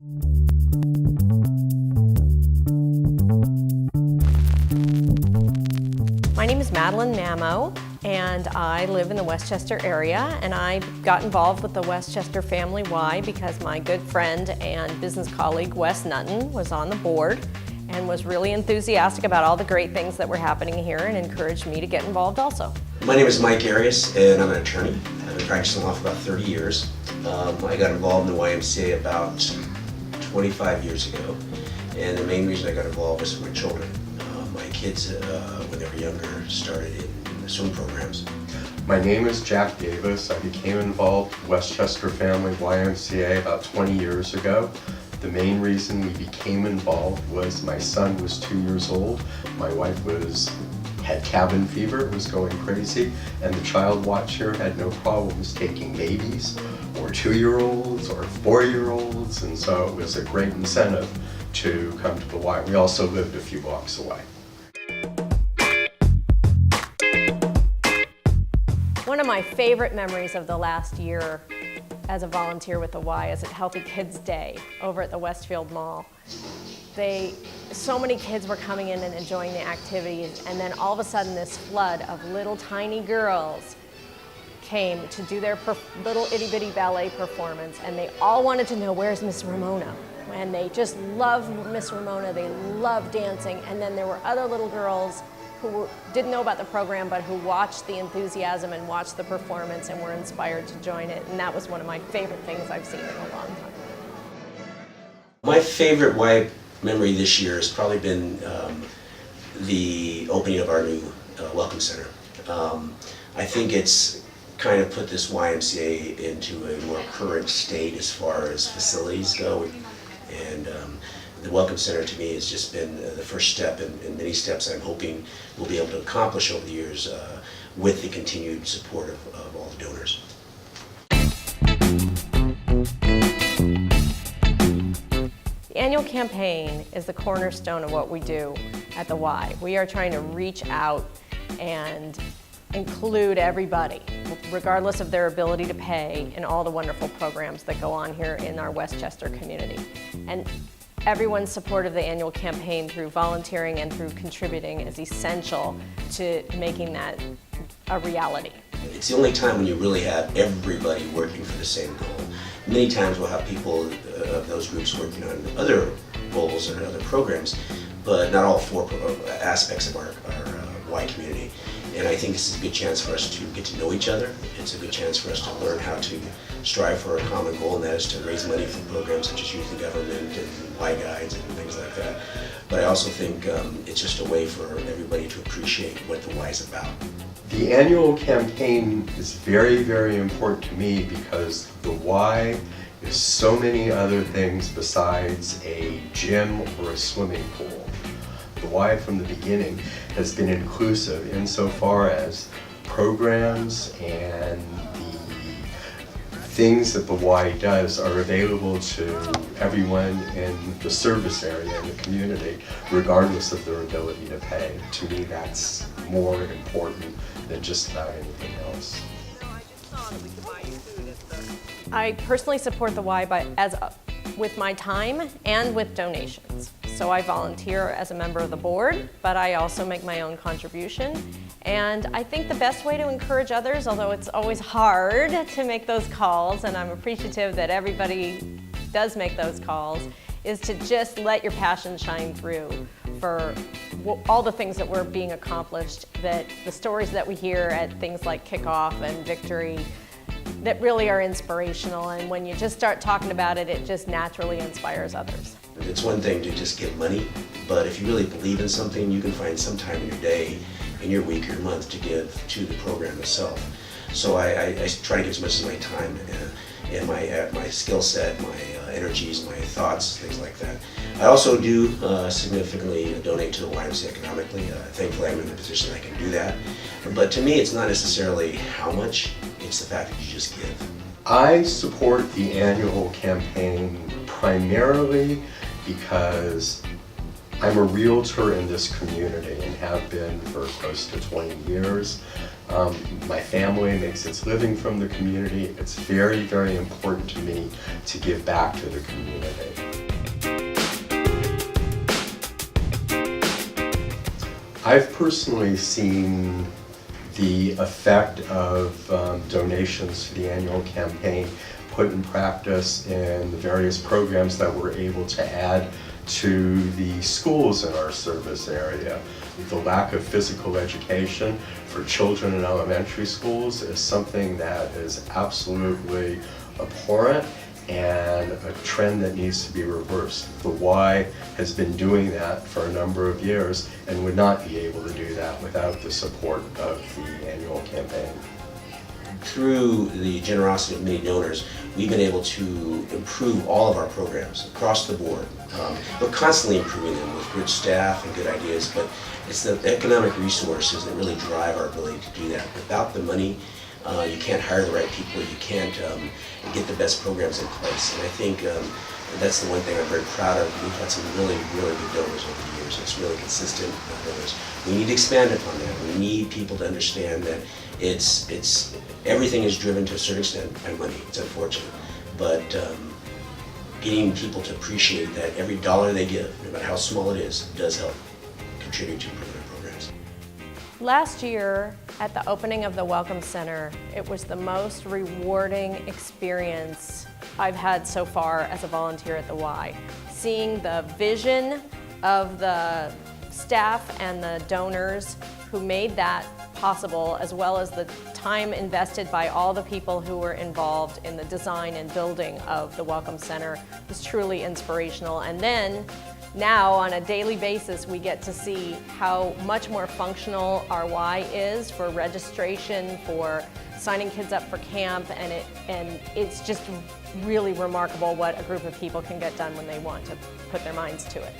My name is Madeline Mamo, and I live in the Westchester area, and I got involved with the Westchester Family Y because my good friend and business colleague Wes Nutton was on the board and was really enthusiastic about all the great things that were happening here and encouraged me to get involved also. My name is Mike Arias, and I'm an attorney. I've been practicing law for about 30 years. I got involved in the YMCA about 25 years ago, and the main reason I got involved was for my children. My kids, when they were younger, started in the swim programs. My name is Jack Davis. I became involved with Westchester Family YMCA about 20 years ago. The main reason we became involved was my son was 2 years old. My wife had cabin fever, was going crazy, and the child watcher had no problems taking babies or 2-year-olds or 4-year-olds, and so it was a great incentive to come to the Y. We also lived a few blocks away. One of my favorite memories of the last year as a volunteer with the Y is at Healthy Kids Day over at the Westfield Mall. So many kids were coming in and enjoying the activities, and then all of a sudden this flood of little tiny girls came to do their little itty bitty ballet performance, and they all wanted to know, where's Miss Ramona? And they just loved Miss Ramona, they loved dancing, and then there were other little girls who didn't know about the program but who watched the enthusiasm and watched the performance and were inspired to join it, and that was one of my favorite things I've seen in a long time. My favorite Y memory this year has probably been the opening of our new Welcome Center. I think it's kind of put this YMCA into a more current state as far as facilities go, and the Welcome Center to me has just been the first step in many steps I'm hoping we'll be able to accomplish over the years with the continued support of all the donors. The annual campaign is the cornerstone of what we do at the Y. We are trying to reach out and include everybody, regardless of their ability to pay, in all the wonderful programs that go on here in our Westchester community. And everyone's support of the annual campaign through volunteering and through contributing is essential to making that a reality. It's the only time when you really have everybody working for the same goal. Many times we'll have people of those groups working on other goals or other programs, but not all 4 aspects of our Y community. And I think this is a good chance for us to get to know each other. It's a good chance for us to learn how to strive for a common goal, and that is to raise money for programs such as Youth in Government and Y Guides and things like that. But I also think it's just a way for everybody to appreciate what the Y is about. The annual campaign is very, very important to me because the Y is so many other things besides a gym or a swimming pool. The Y from the beginning has been inclusive insofar as programs and the things that the Y does are available to everyone in the service area in the community, regardless of their ability to pay. To me, that's more important than just about anything else. I personally support the Y with my time and with donations. So I volunteer as a member of the board, but I also make my own contribution. And I think the best way to encourage others, although it's always hard to make those calls, and I'm appreciative that everybody does make those calls, is to just let your passion shine through for all the things that were being accomplished, that the stories that we hear at things like Kickoff and Victory that really are inspirational, and when you just start talking about it, it just naturally inspires others. It's one thing to just give money, but if you really believe in something, you can find some time in your day, in your week, or your month to give to the program itself. So I try to give as much of my time and my skill set, my energies, my thoughts, things like that. I also do significantly donate to the YMCA economically. Thankfully, I'm in the position I can do that. But to me, it's not necessarily how much, it's the fact that you just give. I support the annual campaign primarily because I'm a realtor in this community and have been for close to 20 years. My family makes its living from the community. It's very, very important to me to give back to the community. I've personally seen the effect of donations to the annual campaign put in practice in the various programs that we're able to add to the schools in our service area. The lack of physical education for children in elementary schools is something that is absolutely abhorrent and a trend that needs to be reversed. The Y has been doing that for a number of years and would not be able to do that without the support of the annual campaign. Through the generosity of many donors, we've been able to improve all of our programs across the board. We're constantly improving them with good staff and good ideas, but it's the economic resources that really drive our ability to do that. Without the money, you can't hire the right people, you can't get the best programs in place. And I think that's the one thing I'm very proud of. We've had some really, really good donors over the years. It's really consistent donors. We need to expand upon that. We need people to understand that it's everything is driven to a certain extent by money. It's unfortunate, but getting people to appreciate that every dollar they give, no matter how small it is, does help contribute to improving our programs. Last year, at the opening of the Welcome Center, it was the most rewarding experience I've had so far as a volunteer at the Y. Seeing the vision of the staff and the donors who made that possible, as well as the time invested by all the people who were involved in the design and building of the Welcome Center, was truly inspirational. And then, now, on a daily basis, we get to see how much more functional our Y is for registration, for signing kids up for camp, and it's just really remarkable what a group of people can get done when they want to put their minds to it.